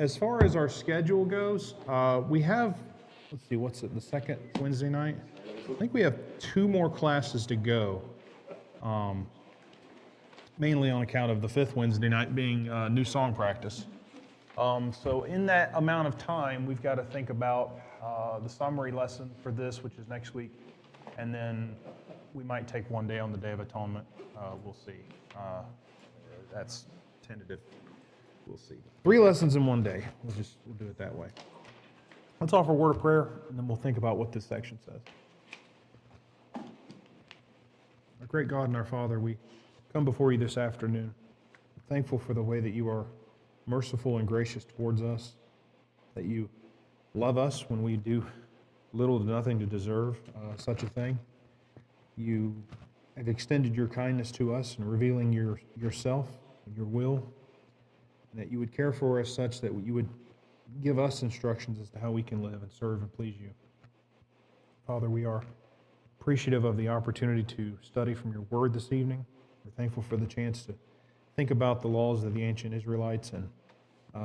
As far as our schedule goes, we have, let's see, what's it, the second Wednesday night? I think we have 2 more classes to go, mainly on account of the 5th Wednesday night being new song practice. So in that amount of time, we've got to think about the summary lesson for this, which is next week, and then we might take 1 day on the Day of Atonement. We'll see. That's tentative. We'll see. 3 lessons in 1 day. We'll do it that way. Let's offer a word of prayer, and then we'll think about what this section says. Our great God and our Father, we come before you this afternoon, thankful for the way that you are merciful and gracious towards us, that you love us when we do little to nothing to deserve such a thing. You have extended your kindness to us in revealing yourself and your will, and that you would care for us such that you would give us instructions as to how we can live and serve and please you. Father, we are appreciative of the opportunity to study from your word this evening. We're thankful for the chance to think about the laws of the ancient Israelites, and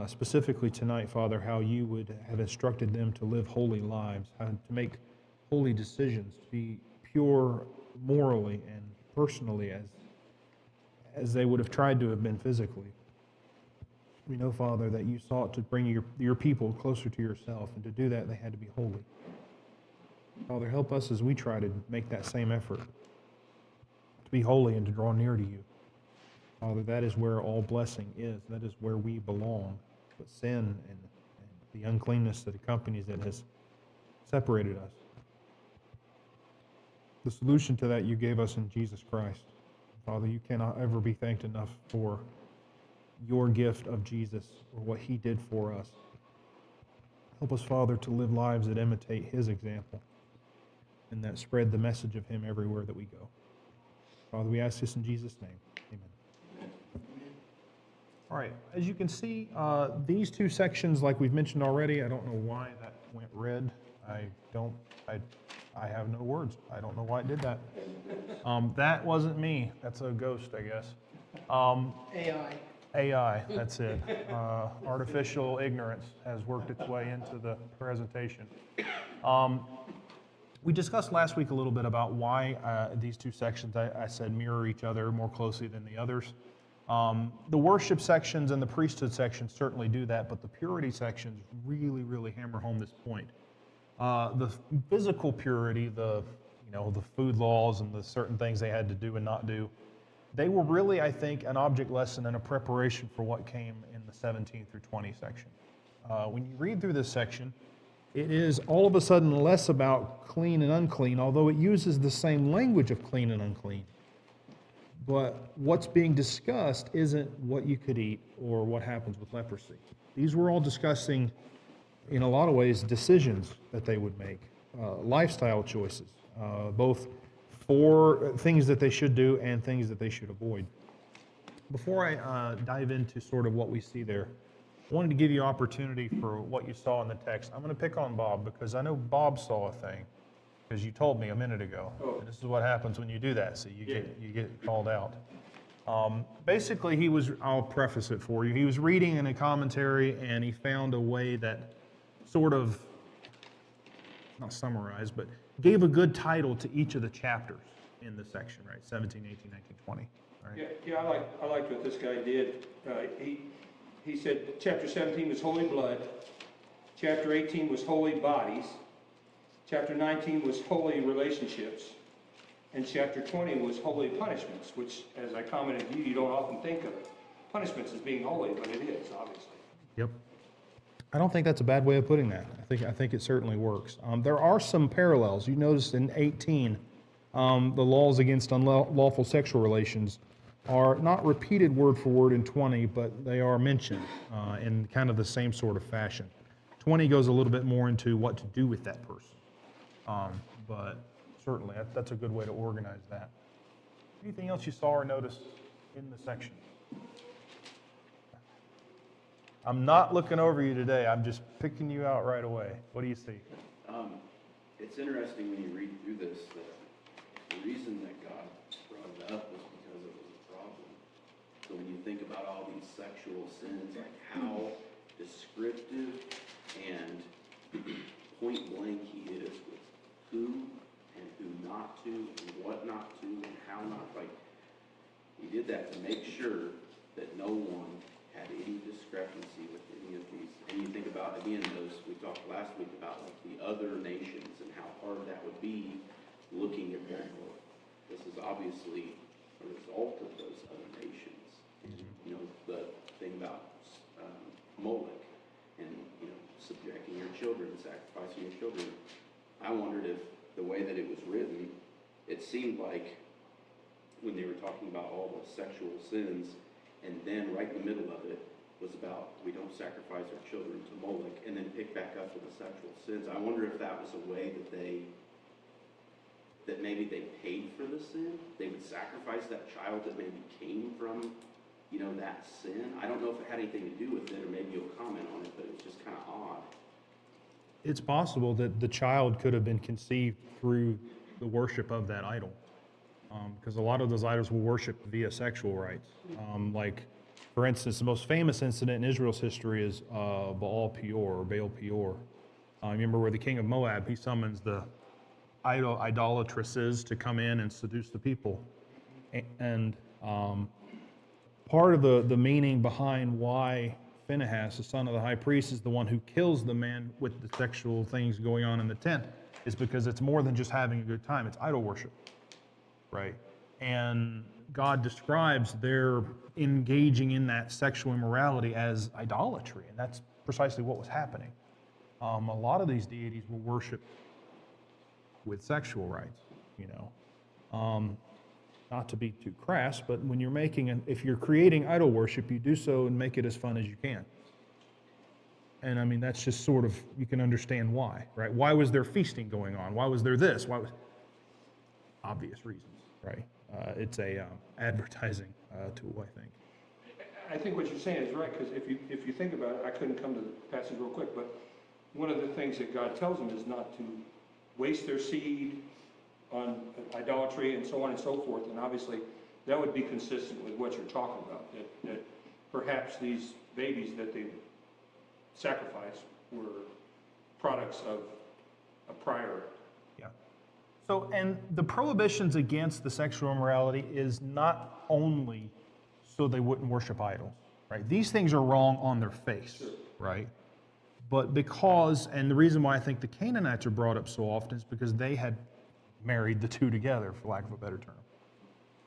specifically tonight, Father, how you would have instructed them to live holy lives, how to make holy decisions, to be pure morally and personally as they would have tried to have been physically. We know, Father, that you sought to bring your people closer to yourself, and to do that they had to be holy. Father, help us as we try to make that same effort, to be holy and to draw near to you. Father, that is where all blessing is. That is where we belong. But sin and the uncleanness that accompanies it has separated us. The solution to that you gave us in Jesus Christ. Father, you cannot ever be thanked enough for your gift of Jesus, or what he did for us. Help us, Father, to live lives that imitate his example and that spread the message of him everywhere that we go. Father, we ask this in Jesus' name. Amen. All right, as you can see, these 2 sections, like we've mentioned already, I don't know why that went red. I have no words. I don't know why it did that. That wasn't me. That's a ghost, I guess. AI, that's it. Artificial ignorance has worked its way into the presentation. We discussed last week a little bit about why these 2 sections, I said, mirror each other more closely than the others. The worship sections and the priesthood sections certainly do that, but the purity sections really, really hammer home this point. The physical purity, the food laws and the certain things they had to do and not do, they were really, I think, an object lesson and a preparation for what came in the 17 through 20 section. When you read through this section, it is all of a sudden less about clean and unclean, although it uses the same language of clean and unclean. But what's being discussed isn't what you could eat or what happens with leprosy. These were all discussing, in a lot of ways, decisions that they would make, lifestyle choices, both for things that they should do and things that they should avoid. Before I dive into sort of what we see there, I wanted to give you opportunity for what you saw in the text. I'm going to pick on Bob because I know Bob saw a thing, because you told me a minute ago. Oh. And this is what happens when you do that, so you get called out. Basically, I'll preface it for you. He was reading in a commentary, and he found a way that sort of, not summarized, but gave a good title to each of the chapters in the section, right? 17, 18, 19, 20. Right? Yeah, I liked what this guy did. He said chapter 17 was holy blood, chapter 18 was holy bodies, chapter 19 was holy relationships, and chapter 20 was holy punishments, which, as I commented to you, you don't often think of punishments as being holy, but it is, obviously. Yep. I don't think that's a bad way of putting that. I think it certainly works. There are some parallels. You notice in 18, the laws against unlawful sexual relations are not repeated word for word in 20, but they are mentioned in kind of the same sort of fashion. 20 goes a little bit more into what to do with that person. But certainly, that's a good way to organize that. Anything else you saw or noticed in the section? I'm not looking over you today. I'm just picking you out right away. What do you see? It's interesting when you read through this that the reason that God brought it up was because it was a problem. So when you think about all these sexual sins, like how descriptive did that to make sure that no one had any discrepancy with any of these. And you think about, again, we talked last week about like the other nations and how hard that would be looking at that. Well, this is obviously a result of those other nations. You know, the thing about Moloch and, you know, subjecting your children, sacrificing your children. I wondered if the way that it was written, it seemed like when they were talking about all the sexual sins, and then right in the middle of it was about we don't sacrifice our children to Moloch, and then pick back up with the sexual sins. I wonder if that was a way that maybe they paid for the sin. They would sacrifice that child that maybe came from, you know, that sin. I don't know if it had anything to do with it, or maybe you'll comment on it, but it was just kind of odd. It's possible that the child could have been conceived through the worship of that idol, because a lot of those idols were worshipped via sexual rites. Like, for instance, the most famous incident in Israel's history is Baal Peor, or Baal Peor. Remember where the king of Moab, he summons the idolatresses to come in and seduce the people. And part of the meaning behind why Phinehas, the son of the high priest, is the one who kills the man with the sexual things going on in the tent is because it's more than just having a good time. It's idol worship, right? And God describes their engaging in that sexual immorality as idolatry, and that's precisely what was happening. A lot of these deities were worshipped with sexual rites, you know. Not to be too crass, but when you're if you're creating idol worship, you do so and make it as fun as you can. And I mean, that's just sort of, you can understand why, right? Why was there feasting going on? Why was there this? Obvious reasons, right? It's a advertising tool, I think. I think what you're saying is right, because if you think about it, I couldn't come to the passage real quick, but one of the things that God tells them is not to waste their seed on idolatry and so on and so forth, and obviously that would be consistent with what you're talking about, that perhaps these babies that they sacrificed were products of a prior. Yeah. So, and the prohibitions against the sexual immorality is not only so they wouldn't worship idols, right? These things are wrong on their face, Sure. right? But because, and the reason why I think the Canaanites are brought up so often is because they had married the two together, for lack of a better term.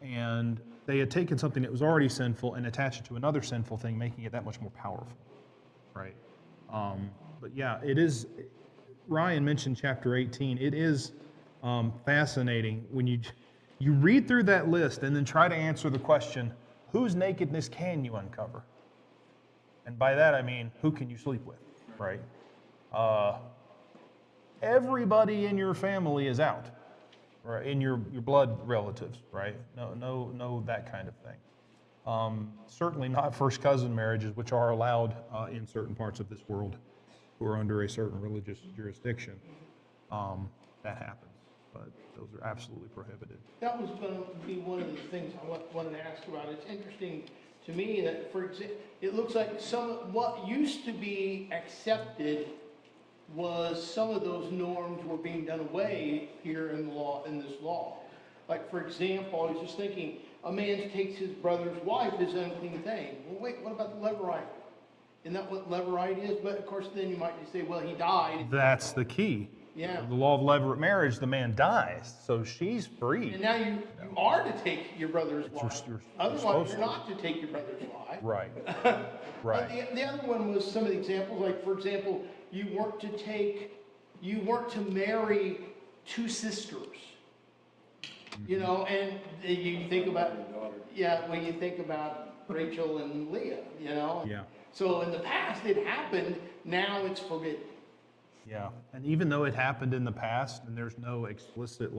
And they had taken something that was already sinful and attached it to another sinful thing, making it that much more powerful, right? But yeah, it is, Ryan mentioned chapter 18. It is fascinating when you read through that list and then try to answer the question, whose nakedness can you uncover? And by that I mean, who can you sleep with, right? Everybody in your family is out, right? In your blood relatives, right? No, that kind of thing. Certainly not first cousin marriages, which are allowed in certain parts of this world who are under a certain religious jurisdiction. That happens, but those are absolutely prohibited. That was going to be one of the things I wanted to ask about. It's interesting to me that, for example, it looks like what used to be accepted was some of those norms were being done away here in this law. Like, for example, I was just thinking, a man takes his brother's wife is an unclean thing. Well, wait, what about the Levirate? Isn't that what Levirate is? But of course, then you might just say, well, he died. That's the key. Yeah. The law of levirate marriage, the man dies, so she's free. And now you are to take your brother's wife. You're Otherwise, you're not to take your brother's wife. Right. Right. The other one was some of the examples, like, for example, you weren't to marry two sisters. You know, and you think about, when you think about Rachel and Leah, you know? Yeah. So in the past it happened, now it's forbidden. Yeah, and even though it happened in the past, and there's no explicit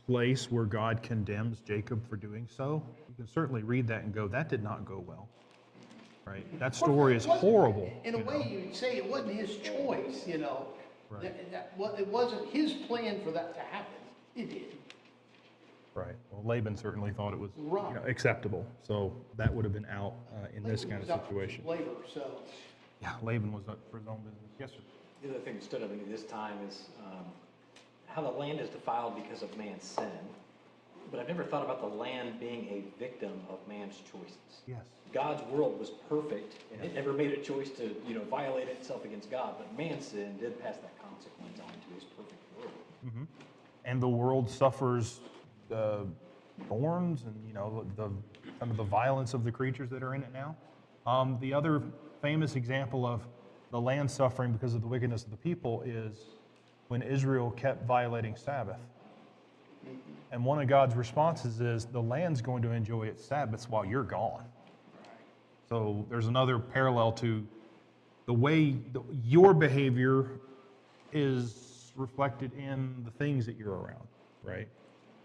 place where God condemns Jacob for doing so, you can certainly read that and go, that did not go well, right? That story is horrible. In a way, you'd say it wasn't his choice, you know. Right. It wasn't his plan for that to happen. It did. Right. Well, Laban certainly thought it was Right. acceptable, so that would have been out in this Laban kind was of out for situation. Labor, so. Yeah, Laban was up for his own business. Yes, sir. The other thing that stood out to me this time is how the land is defiled because of man's sin. But I've never thought about the land being a victim of man's choices. Yes. God's world was perfect, and it never made a choice to, violate itself against God. But man's sin did pass that consequence on to his perfect world. And the world suffers thorns and some of the violence of the creatures that are in it now. The other famous example of the land suffering because of the wickedness of the people is when Israel kept violating Sabbath. And one of God's responses is the land's going to enjoy its Sabbaths while you're gone. So there's another parallel to the way your behavior is reflected in the things that you're around, right?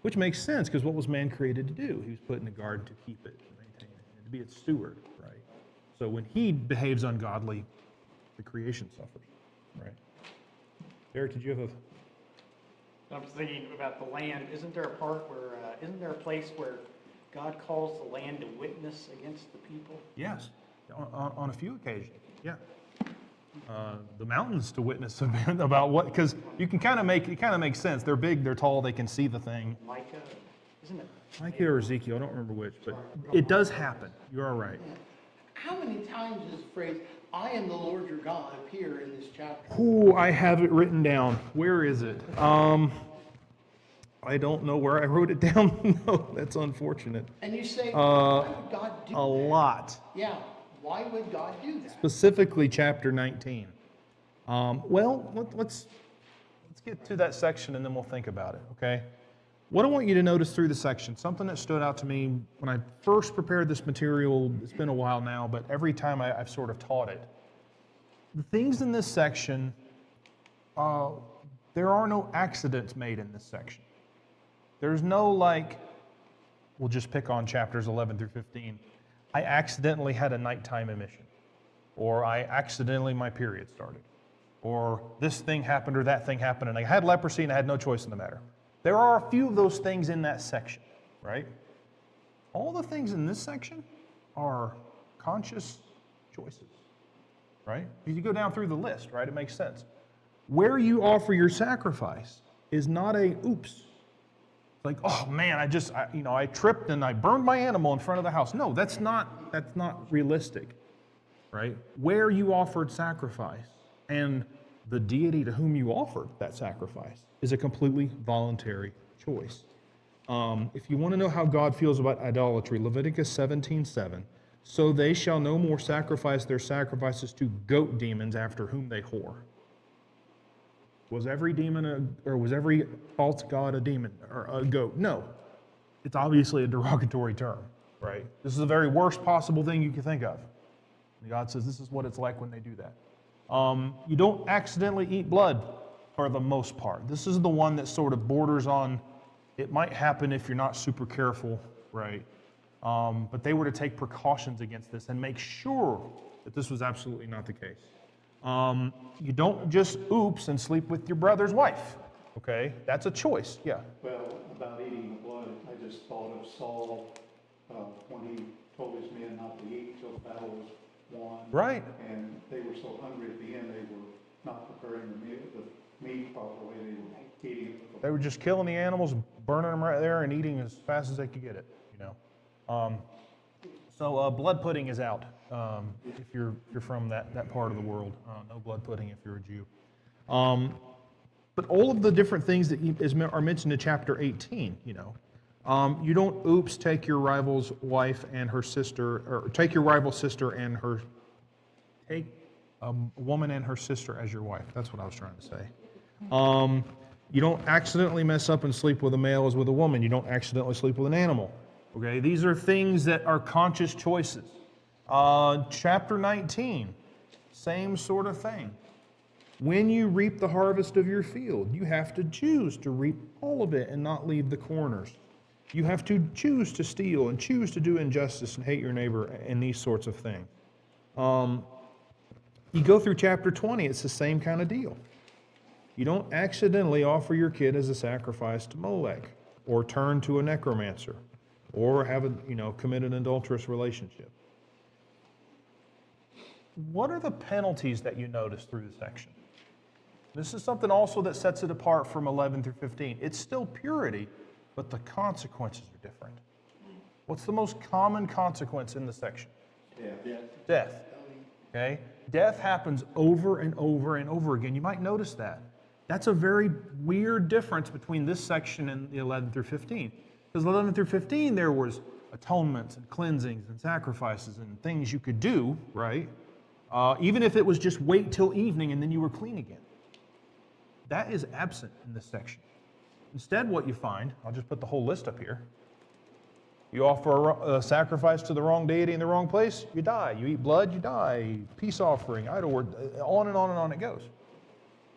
Which makes sense, because what was man created to do? He was put in a garden to keep it, to maintain it, and to be its steward, right? So when he behaves ungodly, the creation suffers, right? Derek, did you have a... I was thinking about the land. Isn't there a part where, isn't there a place where God calls the land to witness against the people? Yes, on a few occasions, yeah. The mountains to witness about what, because you can kind of make, it kind of makes sense. They're big, they're tall, they can see the thing. Micah, isn't it? Micah or Ezekiel, I don't remember which, but it does happen. You are right. How many times does the phrase, I am the Lord your God, appear in this chapter? Ooh, I have it written down. Where is it? I don't know where I wrote it down. No, that's unfortunate. And you say, why would God do that? A lot. Yeah, why would God do that? Specifically, chapter 19. Let's get to that section and then we'll think about it, okay? What I want you to notice through the section, something that stood out to me when I first prepared this material, it's been a while now, but every time I've sort of taught it. The things in this section, there are no accidents made in this section. There's no we'll just pick on chapters 11 through 15. I accidentally had a nighttime emission, or my period started, or this thing happened or that thing happened, and I had leprosy and I had no choice in the matter. There are a few of those things in that section, right? All the things in this section are conscious choices, right? If you go down through the list, right, it makes sense. Where you offer your sacrifice is not a oops. Like, oh man, I tripped and I burned my animal in front of the house. No, that's not realistic, right? Where you offered sacrifice and the deity to whom you offered that sacrifice is a completely voluntary choice. If you want to know how God feels about idolatry, Leviticus 17:7, so they shall no more sacrifice their sacrifices to goat demons after whom they whore. Was every demon or was every false god a demon or a goat? No. It's obviously a derogatory term, right? This is the very worst possible thing you can think of. And God says this is what it's like when they do that. You don't accidentally eat blood for the most part. This is the one that sort of borders on, it might happen if you're not super careful, right? But they were to take precautions against this and make sure that this was absolutely not the case. You don't just oops and sleep with your brother's wife, okay? That's a choice, yeah. Well, about eating the blood, I just thought of Saul when he told his men not to eat until the battle was won. Right. And they were so hungry at the end, they were not preparing the meat properly. They were eating it. They were just killing the animals, burning them right there, and eating as fast as they could get it, So blood pudding is out if you're from that part of the world. No blood pudding if you're a Jew. But all of the different things that are mentioned in chapter 18, you don't oops take your rival's wife and her sister, or take your rival's sister and her, take a woman and her sister as your wife. That's what I was trying to say. You don't accidentally mess up and sleep with a male as with a woman. You don't accidentally sleep with an animal. Okay, these are things that are conscious choices. Chapter 19, same sort of thing. When you reap the harvest of your field, you have to choose to reap all of it and not leave the corners. You have to choose to steal and choose to do injustice and hate your neighbor and these sorts of things. You go through chapter 20, it's the same kind of deal. You don't accidentally offer your kid as a sacrifice to Molech or turn to a necromancer or have commit an adulterous relationship. What are the penalties that you notice through the section? This is something also that sets it apart from 11 through 15. It's still purity, but the consequences are different. What's the most common consequence in the section? Death. Okay? Death happens over and over and over again. You might notice that. That's a very weird difference between this section and the 11 through 15. Because 11 through 15, there was atonements and cleansings and sacrifices and things you could do, right? Even if it was just wait till evening and then you were clean again. That is absent in this section. Instead, what you find, I'll just put the whole list up here. You offer a sacrifice to the wrong deity in the wrong place, you die. You eat blood, you die. Peace offering, idol word, on and on and on it goes.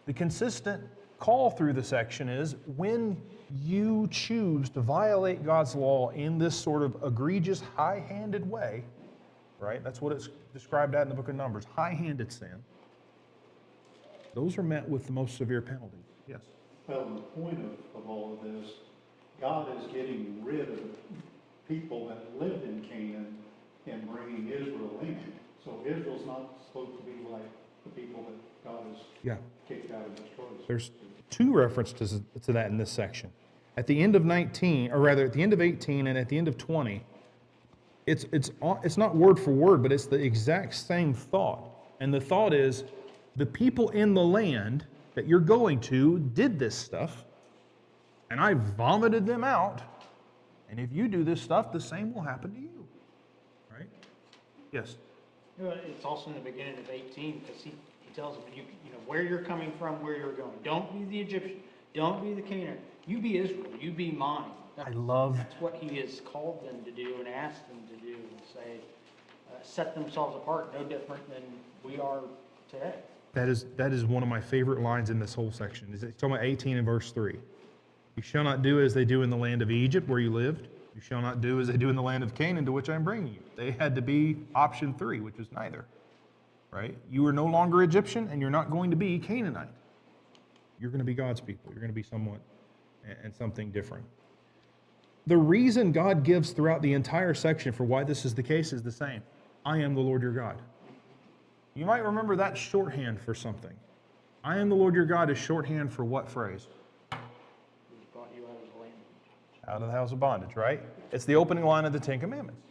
The consistent call through the section is when you choose to violate God's law in this sort of egregious, high-handed way, right? That's what it's described at in the book of Numbers, high-handed sin. Those are met with the most severe penalties. Yes? Well, the point of all of this, God is getting rid of the people that lived in Canaan and bringing Israel in. So Israel's not supposed to be like the people that God has kicked out and destroyed. There's two references to that in this section. At the end of 19, or rather at the end of 18 and at the end of 20, it's not word for word, but it's the exact same thought. And the thought is, the people in the land that you're going to did this stuff, and I vomited them out, and if you do this stuff, the same will happen to you. Right? Yes? It's also in the beginning of 18, because he tells them, you know, where you're coming from, where you're going. Don't be the Egyptian. Don't be the Canaanite. You be Israel. You be mine. That's what he has called them to do and asked them to do and say, set themselves apart, no different than we are today. That is one of my favorite lines in this whole section. It's talking about 18 and verse 3. You shall not do as they do in the land of Egypt where you lived. You shall not do as they do in the land of Canaan to which I am bringing you. They had to be option 3, which is neither. Right? You are no longer Egyptian and you're not going to be Canaanite. You're going to be God's people. You're going to be somewhat and something different. The reason God gives throughout the entire section for why this is the case is the same. I am the Lord your God. You might remember that shorthand for something. I am the Lord your God is shorthand for what phrase? He brought you out of the land. Out of the house of bondage, right? It's the opening line of the Ten Commandments.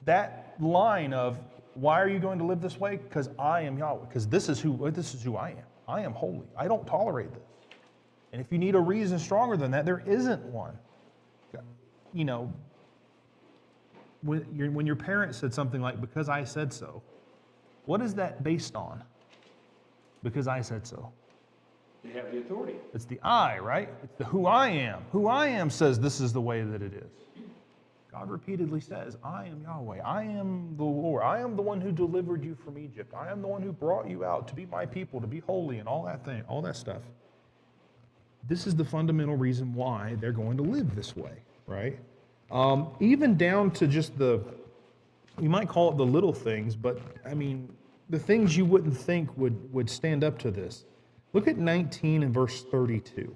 That line of, why are you going to live this way? Because I am Yahweh. Because this is who I am. I am holy. I don't tolerate this. And if you need a reason stronger than that, there isn't one. You know, when your parent said something like, because I said so, what is that based on? Because I said so. They have the authority. It's the I, right? It's the who I am. Who I am says this is the way that it is. God repeatedly says, I am Yahweh. I am the Lord. I am the one who delivered you from Egypt. I am the one who brought you out to be my people, to be holy, and all that stuff. This is the fundamental reason why they're going to live this way, right? Even down to just you might call it the little things, but I mean, the things you wouldn't think would stand up to this. Look at 19 and verse 32.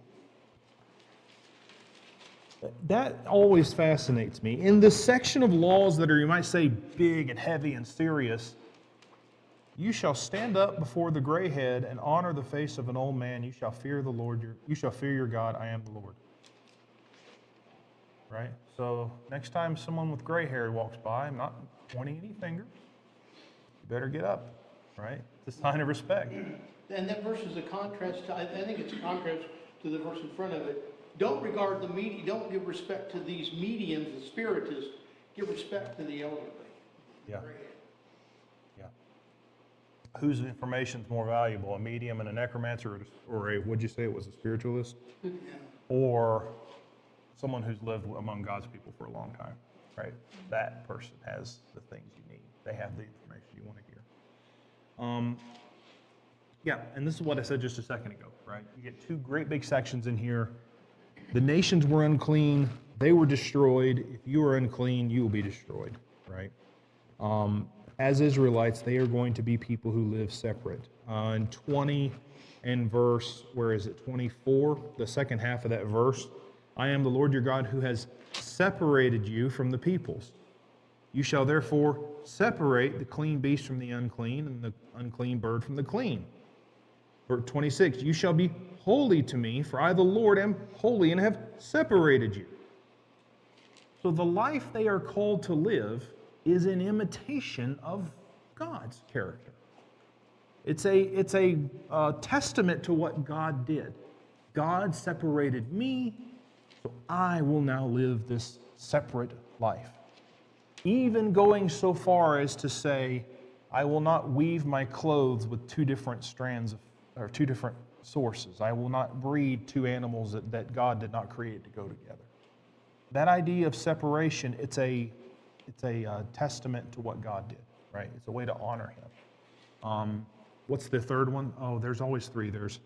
That always fascinates me. In this section of laws that are, you might say, big and heavy and serious, you shall stand up before the gray head and honor the face of an old man. You shall fear the Lord. You shall fear your God. I am the Lord. Right? So next time someone with gray hair walks by, I'm not pointing any fingers. You better get up. Right? It's a sign of respect. And that verse is a contrast to, I think it's a contrast to the verse in front of it. Don't regard don't give respect to these mediums, the spiritists. Give respect to the elderly. Yeah. Yeah. Whose information is more valuable, a medium and a necromancer, or a, what'd you say it was, a spiritualist? Yeah. Or someone who's lived among God's people for a long time, right? That person has the things you need. They have the information you want to hear. Yeah, and this is what I said just a second ago, right? You get two great big sections in here. The nations were unclean. They were destroyed. If you are unclean, you will be destroyed, right? As Israelites, they are going to be people who live separate. In 20 and verse, 24, the second half of that verse, I am the Lord your God who has separated you from the peoples. You shall therefore separate the clean beast from the unclean and the unclean bird from the clean. Or 26, you shall be holy to me, for I, the Lord, am holy and have separated you. So the life they are called to live is an imitation of God's character. It's a testament to what God did. God separated me, so I will now live this separate life. Even going so far as to say, I will not weave my clothes with two different strands or two different sources. I will not breed two animals that God did not create to go together. That idea of separation, it's a testament to what God did, right? It's a way to honor Him. What's the third one? Oh, there's always three. There's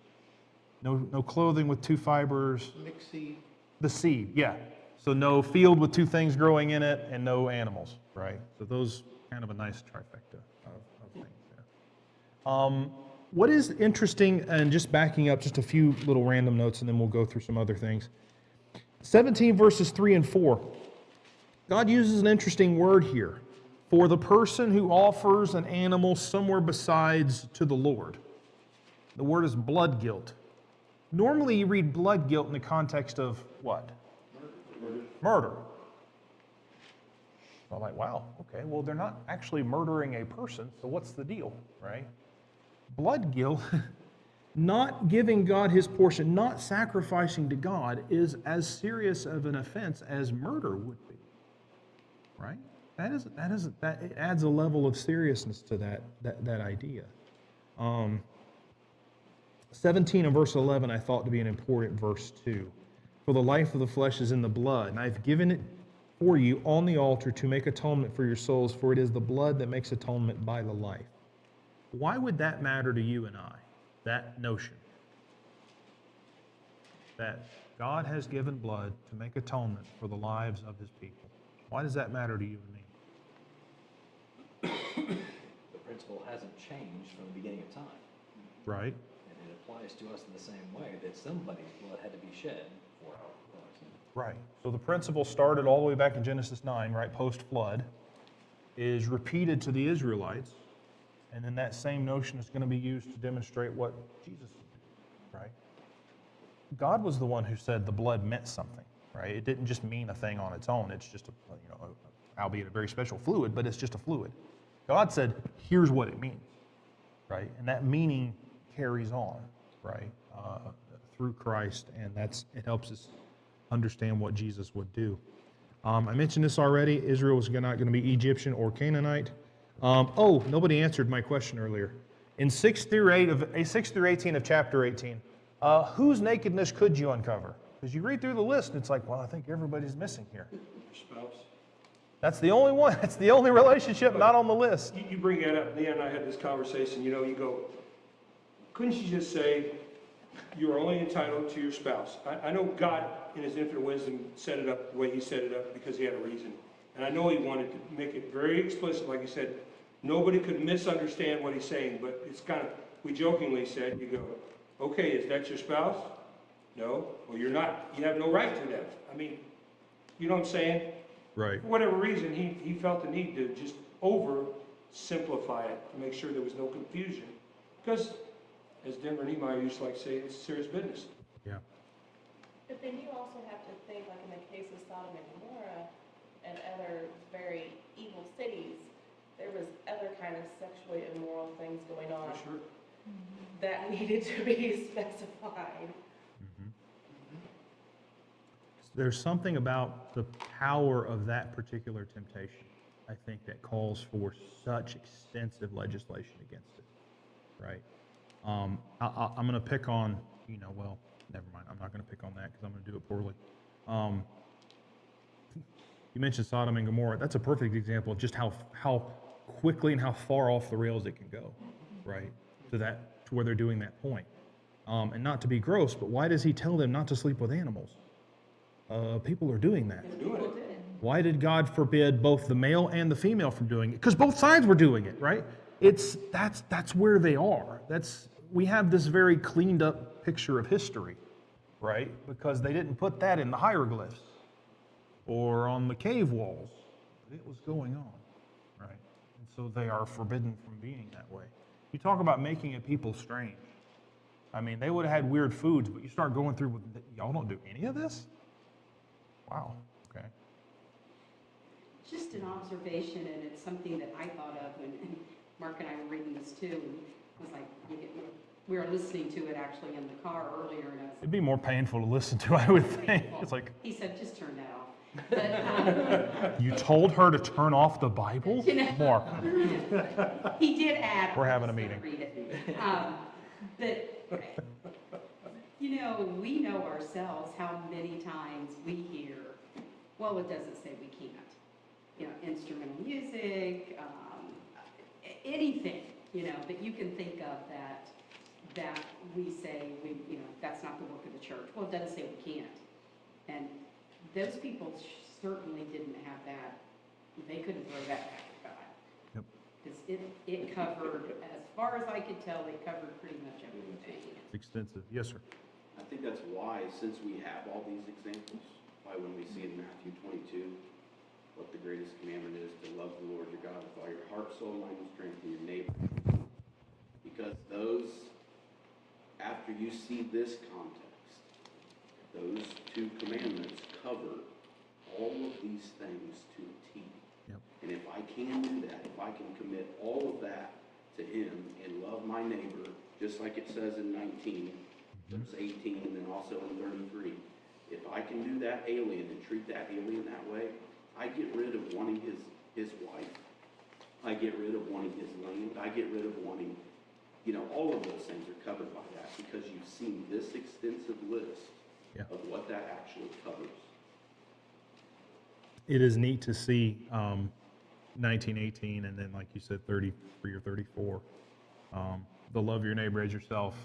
no clothing with two fibers. Mixed seed. The seed, yeah. So no field with two things growing in it, and no animals, right? So those kind of a nice trifecta of things there. What is interesting, and just backing up just a few little random notes, and then we'll go through some other things. 17 verses 3 and 4. God uses an interesting word here for the person who offers an animal somewhere besides to the Lord. The word is blood guilt. Normally you read blood guilt in the context of what? Murder. So I'm like, wow, okay, well, they're not actually murdering a person, so what's the deal, right? Blood guilt, not giving God his portion, not sacrificing to God, is as serious of an offense as murder would be, right? That adds a level of seriousness to that idea. 17 and verse 11 I thought to be an important verse too. For the life of the flesh is in the blood, and I've given it for you on the altar to make atonement for your souls, for it is the blood that makes atonement by the life. Why would that matter to you and I, that notion? That God has given blood to make atonement for the lives of his people. Why does that matter to you and me? The principle hasn't changed from the beginning of time. Right? And it applies to us in the same way that somebody's blood had to be shed for our sin. Right. So the principle started all the way back in Genesis 9, right, post-flood, is repeated to the Israelites, and then that same notion is going to be used to demonstrate what Jesus did, right? God was the one who said the blood meant something, right? It didn't just mean a thing on its own. It's just albeit a very special fluid, but it's just a fluid. God said, here's what it means, right? And that meaning carries on, right, through Christ, and it helps us understand what Jesus would do. I mentioned this already. Israel was not going to be Egyptian or Canaanite. Nobody answered my question earlier. In 6 through 18 of chapter 18, whose nakedness could you uncover? Because you read through the list, and it's like, well, I think everybody's missing here. Your spouse. That's the only one. That's the only relationship not on the list. You bring that up. Leah and I had this conversation. You go, couldn't you just say you're only entitled to your spouse? I know God, in his infinite wisdom, set it up the way he set it up because he had a reason. And I know he wanted to make it very explicit, like he said, nobody could misunderstand what he's saying, but it's kind of, we jokingly said, you go, okay, is that your spouse? No. Well, you're not. You have no right to them. I mean, you know what I'm saying? Right. For whatever reason, he felt the need to just oversimplify it to make sure there was no confusion. Because, as Denver Niemeyer used to like to say, it's serious business. Yeah. But then you also have to think, like in the case of Sodom and Gomorrah and other very evil cities, there was other kind of sexually immoral things going on For sure. that needed to be specified. There's something about the power of that particular temptation, I think, that calls for such extensive legislation against it, right? I'm going to pick on, never mind. I'm not going to pick on that because I'm going to do it poorly. You mentioned Sodom and Gomorrah. That's a perfect example of just how quickly and how far off the rails it can go, right? To where they're doing that point. And not to be gross, but why does he tell them not to sleep with animals? People are doing that. Why did God forbid both the male and the female from doing it? Because both sides were doing it, right? That's where they are. We have this very cleaned up picture of history, right? Because they didn't put that in the hieroglyphs or on the cave walls. But it was going on, right? And so they are forbidden from being that way. You talk about making a people strange. I mean, they would have had weird foods, but you start going through, y'all don't do any of this? Wow, okay. Just an observation, and it's something that I thought of when Mark and I were reading this too, and it was like, we were listening to it actually in the car earlier, and I was It'd be more painful to listen to, I would think. It's like, he said, just turn that off. But, you told her to turn off the Bible? You know. Mark, he did add. We're having a I'll just meeting. read it. But, you know, we know ourselves how many times we hear, well, it doesn't say we can't. You know, instrumental music, anything, you know, that you can think of that we say, you know, that's not the work of the church. Well, it doesn't say we can't. And those people certainly didn't have that. They couldn't throw that back at God. Yep. Because it covered, as far as I could tell, it covered pretty much everything. extensive. Yes, sir. I think that's why, since we have all these examples, why when we see in Matthew 22, what the greatest commandment is, to love the Lord your God with all your heart, soul, mind, and strength, and your neighbor. Because those, after you see this context, those two commandments cover all of these things to a T. Yep. And if I can do that, if I can commit all of that to Him and love my neighbor, just like it says in 19, verse 18, and then also in 33, if I can do that alien and treat that alien that way, I get rid of wanting his wife. I get rid of wanting his land. I get rid of wanting, you know, all of those things are covered by that because you've seen this extensive list of what that actually covers. It is neat to see 1918 and then, like you said, 33 or 34. The love your neighbor as yourself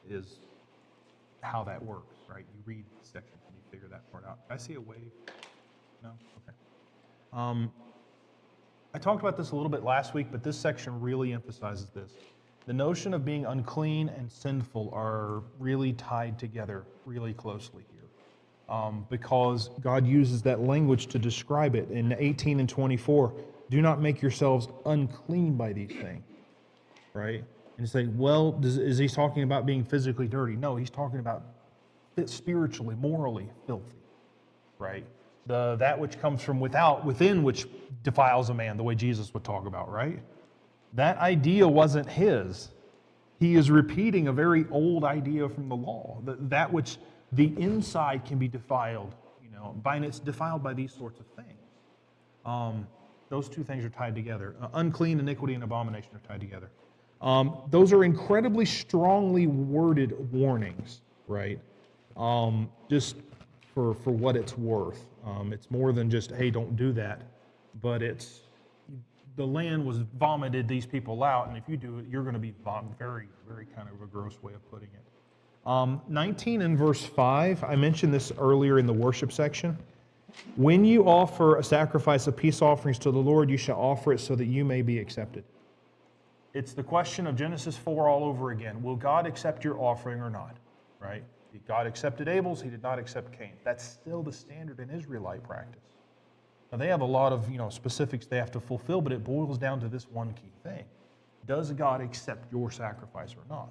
is how that works, right? You read the section and you figure that part out. I see a wave. No? Okay. I talked about this a little bit last week, but this section really emphasizes this. The notion of being unclean and sinful are really tied together really closely here. Because God uses that language to describe it. In 18 and 24, do not make yourselves unclean by these things, right? And you say, well, is he talking about being physically dirty? No, he's talking about spiritually, morally filthy, right? That which comes from within which defiles a man, the way Jesus would talk about, right? That idea wasn't his. He is repeating a very old idea from the law. That which the inside can be defiled, you know, and it's defiled by these sorts of things. Those two things are tied together. Unclean, iniquity, and abomination are tied together. Those are incredibly strongly worded warnings, right? Just for what it's worth. It's more than just, hey, don't do that, but it's the land was vomited these people out, and if you do it, you're going to be very, very kind of a gross way of putting it. 19 and verse 5, I mentioned this earlier in the worship section. When you offer a sacrifice of peace offerings to the Lord, you shall offer it so that you may be accepted. It's the question of Genesis 4 all over again. Will God accept your offering or not? Right? God accepted Abel's, he did not accept Cain. That's still the standard in Israelite practice. Now they have a lot of specifics they have to fulfill, but it boils down to this one key thing. Does God accept your sacrifice or not?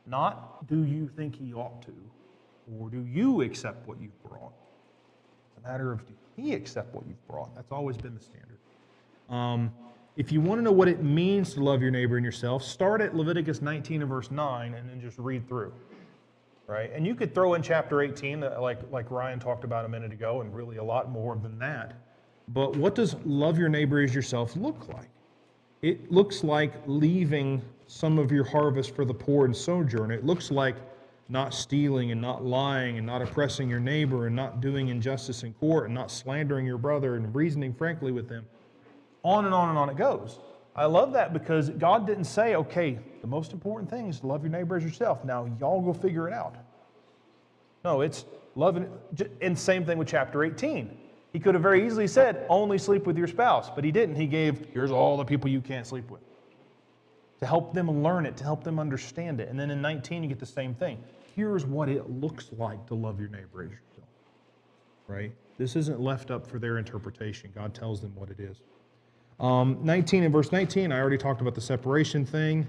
Not do you think he ought to, or do you accept what you've brought? It's a matter of do he accept what you've brought? That's always been the standard. If you want to know what it means to love your neighbor and yourself, start at Leviticus 19 and verse 9 and then just read through. Right? And you could throw in chapter 18, like Ryan talked about a minute ago, and really a lot more than that. But what does love your neighbor as yourself look like? It looks like leaving some of your harvest for the poor and sojourner. It looks like not stealing and not lying and not oppressing your neighbor and not doing injustice in court and not slandering your brother and reasoning frankly with them. On and on and on it goes. I love that because God didn't say, okay, the most important thing is to love your neighbor as yourself. Now, y'all go figure it out. No, it's loving, and same thing with chapter 18. He could have very easily said, only sleep with your spouse, but he didn't. He gave, here's all the people you can't sleep with. To help them learn it, to help them understand it. And then in 19, you get the same thing. Here's what it looks like to love your neighbor as yourself. Right? This isn't left up for their interpretation. God tells them what it is. 19 and verse 19, I already talked about the separation thing.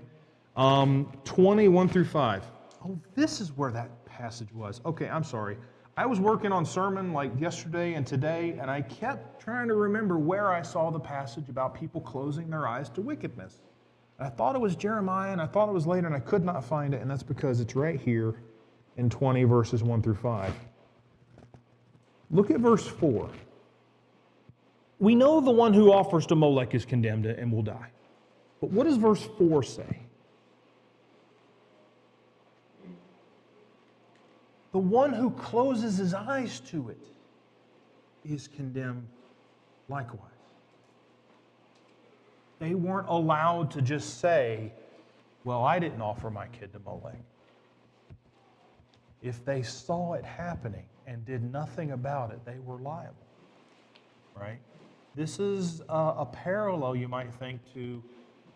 21 through 5. Oh, this is where that passage was. Okay, I'm sorry. I was working on sermon like yesterday and today, and I kept trying to remember where I saw the passage about people closing their eyes to wickedness. And I thought it was Jeremiah, and I thought it was later, and I could not find it, and that's because it's right here in 20 verses 1 through 5. Look at verse 4. We know the one who offers to Molech is condemned and will die. But what does verse 4 say? The one who closes his eyes to it is condemned likewise. They weren't allowed to just say, well, I didn't offer my kid to Molech. If they saw it happening and did nothing about it, they were liable, right? This is a parallel, you might think, to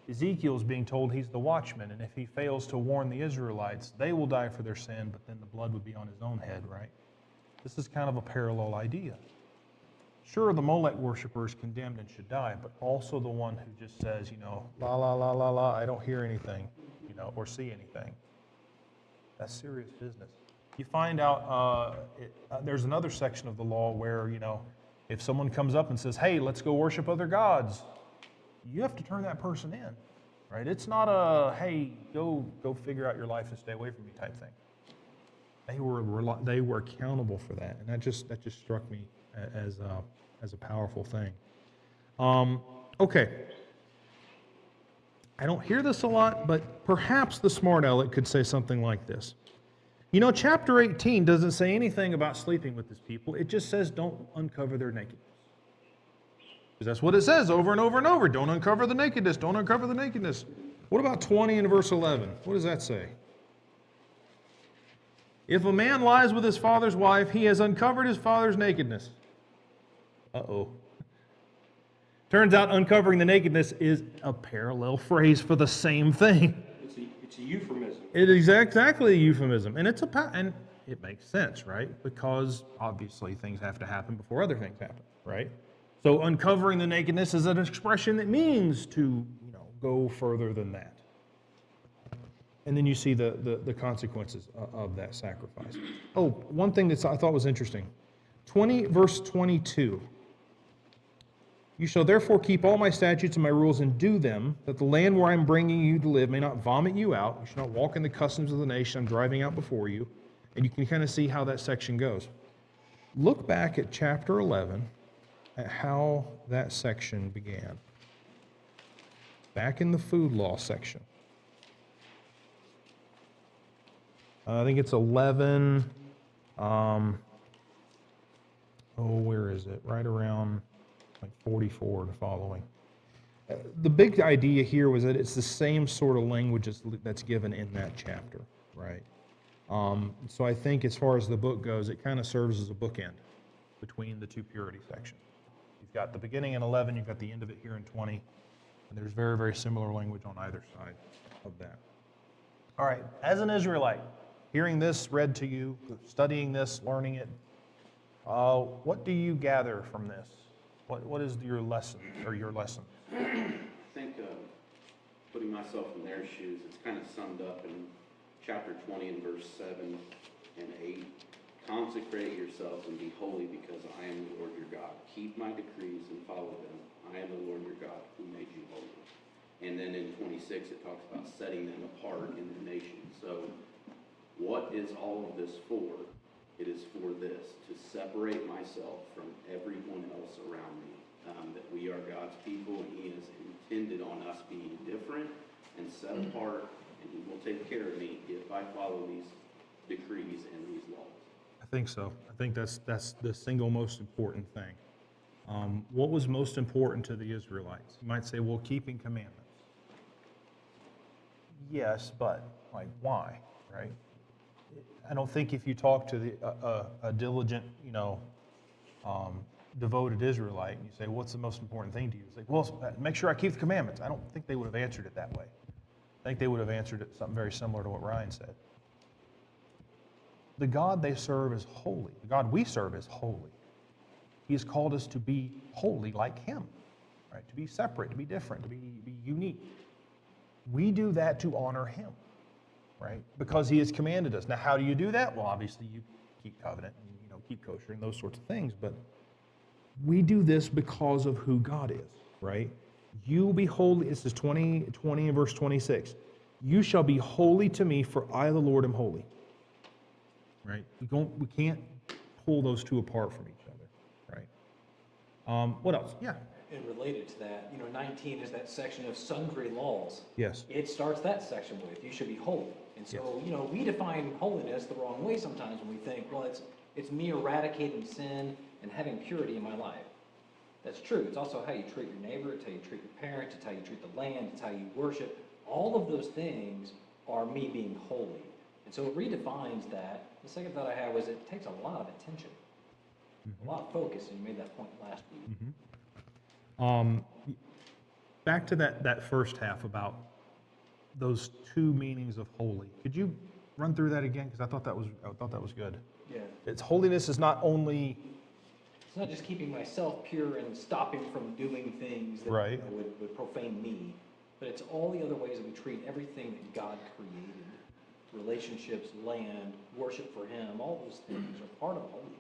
Ezekiel's being told he's the watchman, and if he fails to warn the Israelites, they will die for their sin, but then the blood would be on his own head, right? This is kind of a parallel idea. Sure, the Molech worshiper is condemned and should die, but also the one who just says, la, la, la, la, la, I don't hear anything, or see anything. That's serious business. You find out there's another section of the law where, if someone comes up and says, hey, let's go worship other gods, you have to turn that person in, right? It's not a, hey, go figure out your life and stay away from me type thing. They were accountable for that, and that just struck me as a powerful thing. Okay. I don't hear this a lot, but perhaps the smart aleck could say something like this. Chapter 18 doesn't say anything about sleeping with these people. It just says don't uncover their nakedness. Because that's what it says over and over and over. Don't uncover the nakedness. Don't uncover the nakedness. What about 20 and verse 11? What does that say? If a man lies with his father's wife, he has uncovered his father's nakedness. Uh-oh. Turns out uncovering the nakedness is a parallel phrase for the same thing. It's a euphemism. It is exactly a euphemism. And and it makes sense, right? Because obviously things have to happen before other things happen, right? So uncovering the nakedness is an expression that means to, go further than that. And then you see the consequences of that sacrifice. Oh, one thing that I thought was interesting. Verse 22. You shall therefore keep all my statutes and my rules and do them, that the land where I am bringing you to live may not vomit you out. You shall not walk in the customs of the nation I'm driving out before you. And you can kind of see how that section goes. Look back at chapter 11. At how that section began. Back in the food law section. I think it's 11, where is it? Right around like 44 and following. The big idea here was that it's the same sort of language that's given in that chapter, right? So I think as far as the book goes, it kind of serves as a bookend between the two purity sections. You've got the beginning in 11, you've got the end of it here in 20, and there's very, very similar language on either side of that. All right, as an Israelite, hearing this read to you, studying this, learning it, what do you gather from this? What is your lesson, or your lesson? I think putting myself in their shoes, it's kind of summed up in chapter 20 and verse 7 and 8. Consecrate yourselves and be holy because I am the Lord your God. Keep my decrees and follow them. I am the Lord your God who made you holy. And then in 26 it talks about setting them apart in the nation. So what is all of this for? It is for this, to separate myself from everyone else around me. That we are God's people and he has intended on us being different and set apart, and he will take care of me if I follow these decrees and these laws. I think so. I think that's the single most important thing. What was most important to the Israelites? You might say, well, keeping commandments. Yes, but why, right? I don't think if you talk to a diligent, devoted Israelite, and you say, what's the most important thing to you? It's like, well, make sure I keep the commandments. I don't think they would have answered it that way. I think they would have answered it something very similar to what Ryan said. The God they serve is holy. The God we serve is holy. He has called us to be holy like him, right? To be separate, to be different, to be unique. We do that to honor him. right? Because he has commanded us. Now, how do you do that? Well, obviously you keep covenant and keep kosher and those sorts of things, but we do this because of who God is, right? You will be holy. This is 20 and verse 26. You shall be holy to me, for I, the Lord, am holy. Right? We can't pull those two apart from each other, right? What else? Yeah. And related to that, 19 is that section of sundry laws. Yes. It starts that section with, you should be holy. And so, we define holiness the wrong way sometimes when we think, well, it's me eradicating sin and having purity in my life. That's true. It's also how you treat your neighbor, it's how you treat your parents, it's how you treat the land, it's how you worship. All of those things are me being holy. And so it redefines that. The second thought I had was it takes a lot of attention, a lot of focus, and you made that point last week. Back to that first half about those two meanings of holy. Could you run through that again? Because I thought that was good. Yeah. It's holiness is not only It's not just keeping myself pure and stopping from doing things that Right. Would profane me, but it's all the other ways that we treat everything that God created. Relationships, land, worship for Him, all those things are part of holiness.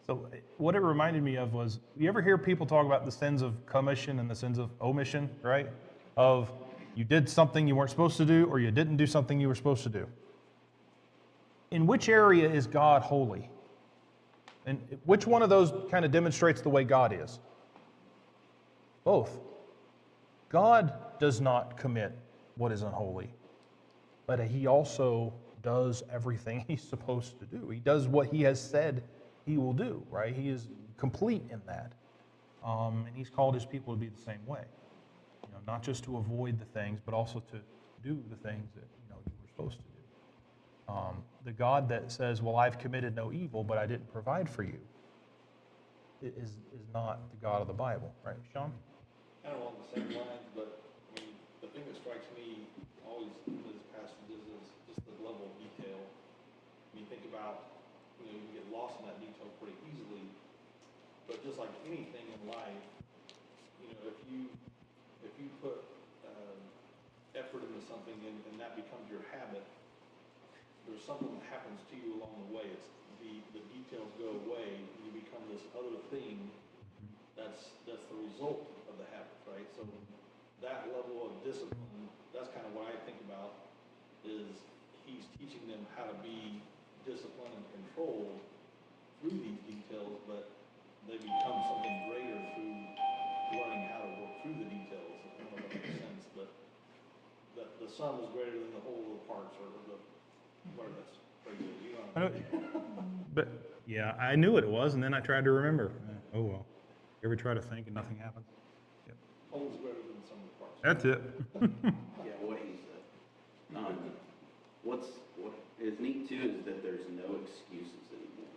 So what it reminded me of was, you ever hear people talk about the sins of commission and the sins of omission, right? Of you did something you weren't supposed to do, or you didn't do something you were supposed to do. In which area is God holy? And which one of those kind of demonstrates the way God is? Both. God does not commit what is unholy, but He also does everything He's supposed to do. He does what He has said He will do, right? He is complete in that. And He's called His people to be the same way. Not just to avoid the things, but also to do the things that you were supposed to do. The God that says, well, I've committed no evil, but I didn't provide for you, is not the God of the Bible, right, Sean? Kind of along the same lines, but I mean, the thing that strikes me always in these passages is just the level of detail. When you think about, you can get lost in that detail pretty easily, but just like anything in life, if you put effort into something and that becomes your habit, there's something that happens to you along the way. It's the details go away and you become this other thing that's the result of the habit, right? So that level of discipline, that's kind of what I think about, is He's teaching them how to be disciplined and controlled through these details, but they become something greater through learning how to work through the details. I don't know if that makes sense, but the sum is greater than the whole of the parts, or the whatever. That's pretty good. But yeah, I knew what it was, and then I tried to remember. Oh well. You ever try to think and nothing happens? Yep. Whole is greater than the sum of the parts. That's it. Yeah, what he said. What is neat too is that there's no excuses anymore.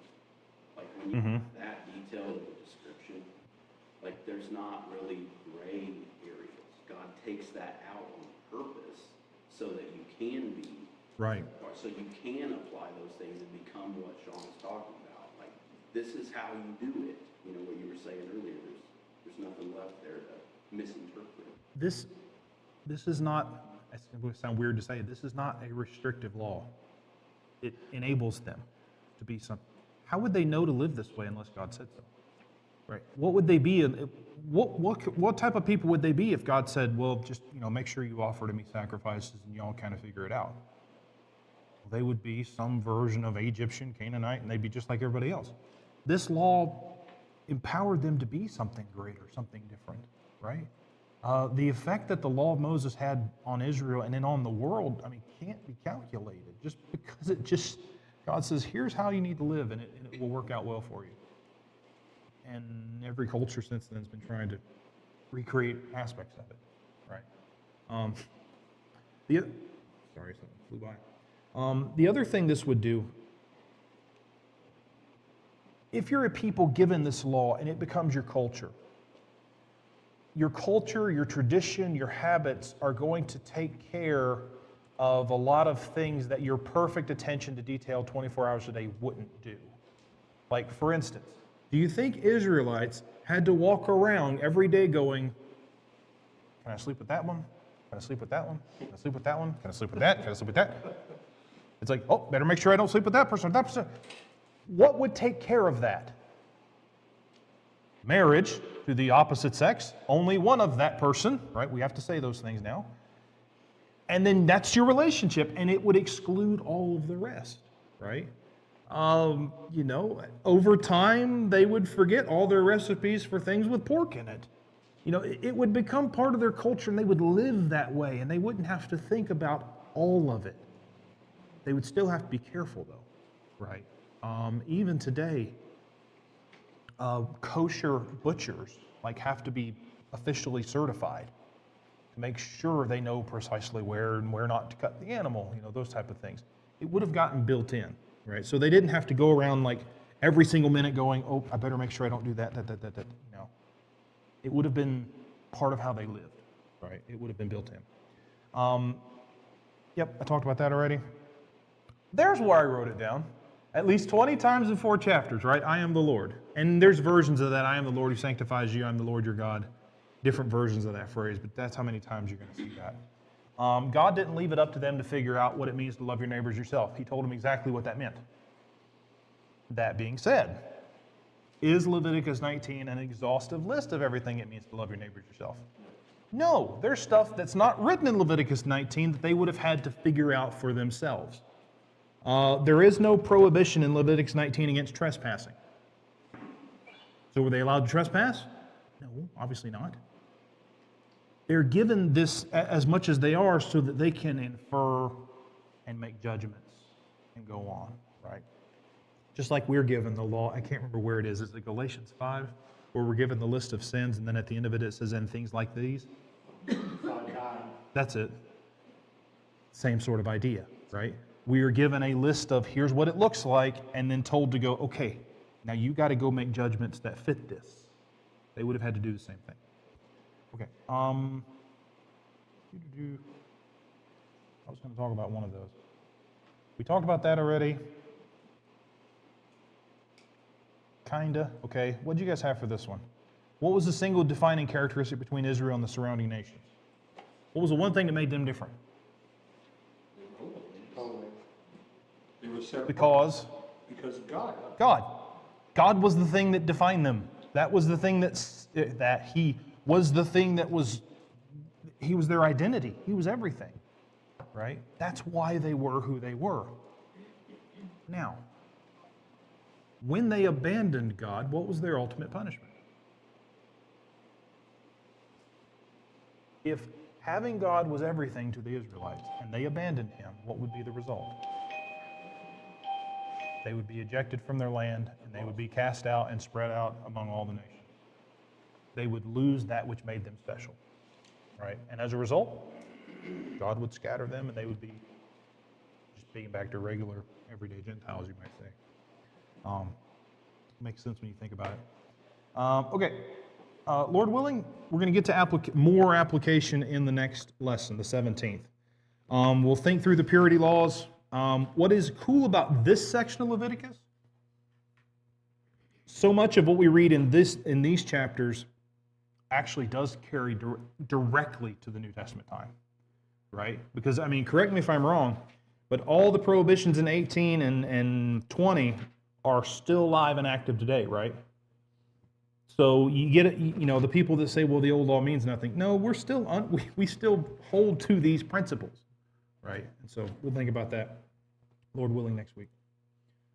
Like when you have that detail of a description, like there's not really gray areas. God takes that out on purpose so that you can be Right. so you can apply those things and become what Sean is talking about. Like this is how you do it. What you were saying earlier. There's nothing left there to misinterpret. This is not, it's going to sound weird to say, this is not a restrictive law. It enables them to be something. How would they know to live this way unless God said so? Right? What would they be? What type of people would they be if God said, well, just make sure you offer to me sacrifices and y'all kind of figure it out? Well, they would be some version of Egyptian, Canaanite, and they'd be just like everybody else. This law empowered them to be something greater, something different, right? The effect that the law of Moses had on Israel and then on the world, can't be calculated. Just because God says, here's how you need to live, and it will work out well for you. And every culture since then has been trying to recreate aspects of it, right? Sorry, something flew by. The other thing this would do, if you're a people given this law and it becomes your culture, your tradition, your habits are going to take care of a lot of things that your perfect attention to detail 24 hours a day wouldn't do. Like, for instance, do you think Israelites had to walk around every day going, can I sleep with that one? Can I sleep with that one? Can I sleep with that one? Can I sleep with that? Can I sleep with that? It's like, oh, better make sure I don't sleep with that person or that person. What would take care of that? Marriage to the opposite sex, only one of that person, right? We have to say those things now. And then that's your relationship, and it would exclude all of the rest, right? Over time, they would forget all their recipes for things with pork in it. It would become part of their culture, and they would live that way, and they wouldn't have to think about all of it. They would still have to be careful, though, right? Even today, kosher butchers have to be officially certified to make sure they know precisely where and where not to cut the animal, those type of things. It would have gotten built in, right? So they didn't have to go around every single minute going, oh, I better make sure I don't do that. It would have been part of how they lived, right? It would have been built in. Yep, I talked about that already. There's where I wrote it down. At least 20 times in 4 chapters, right? I am the Lord. And there's versions of that. I am the Lord who sanctifies you. I am the Lord your God. Different versions of that phrase, but that's how many times you're going to see that. God didn't leave it up to them to figure out what it means to love your neighbors yourself. He told them exactly what that meant. That being said, is Leviticus 19 an exhaustive list of everything it means to love your neighbors yourself? No, there's stuff that's not written in Leviticus 19 that they would have had to figure out for themselves. There is no prohibition in Leviticus 19 against trespassing. So were they allowed to trespass? No, obviously not. They're given this as much as they are so that they can infer and make judgments and go on, right? Just like we're given the law, I can't remember where it is it Galatians 5? Where we're given the list of sins, and then at the end of it, it says, and things like these. That's it. Same sort of idea, right? We are given a list of here's what it looks like, and then told to go, okay, now you got to go make judgments that fit this. They would have had to do the same thing. Okay. I was going to talk about one of those. We talked about that already. Kinda. Okay. What do you guys have for this one? What was the single defining characteristic between Israel and the surrounding nations? What was the one thing that made them different? They were separate. Because Because of God. God was the thing that defined them. That was the thing that He was the thing that was, He was their identity. He was everything, right? That's why they were who they were. Now, when they abandoned God, what was their ultimate punishment? If having God was everything to the Israelites and they abandoned Him, what would be the result? They would be ejected from their land and they would be cast out and spread out among all the nations. They would lose that which made them special, right? And as a result, God would scatter them and they would be just being back to regular, everyday Gentiles, you might say. Makes sense when you think about it. Okay, Lord willing, we're going to get to more application in the next lesson, the 17th. We'll think through the purity laws. What is cool about this section of Leviticus? So much of what we read in these chapters actually does carry directly to the New Testament time, right? Because, correct me if I'm wrong, but all the prohibitions in 18 and 20 are still live and active today, right? So you get it, the people that say, well, the old law means nothing. No, we still hold to these principles, right? And so we'll think about that, Lord willing, next week.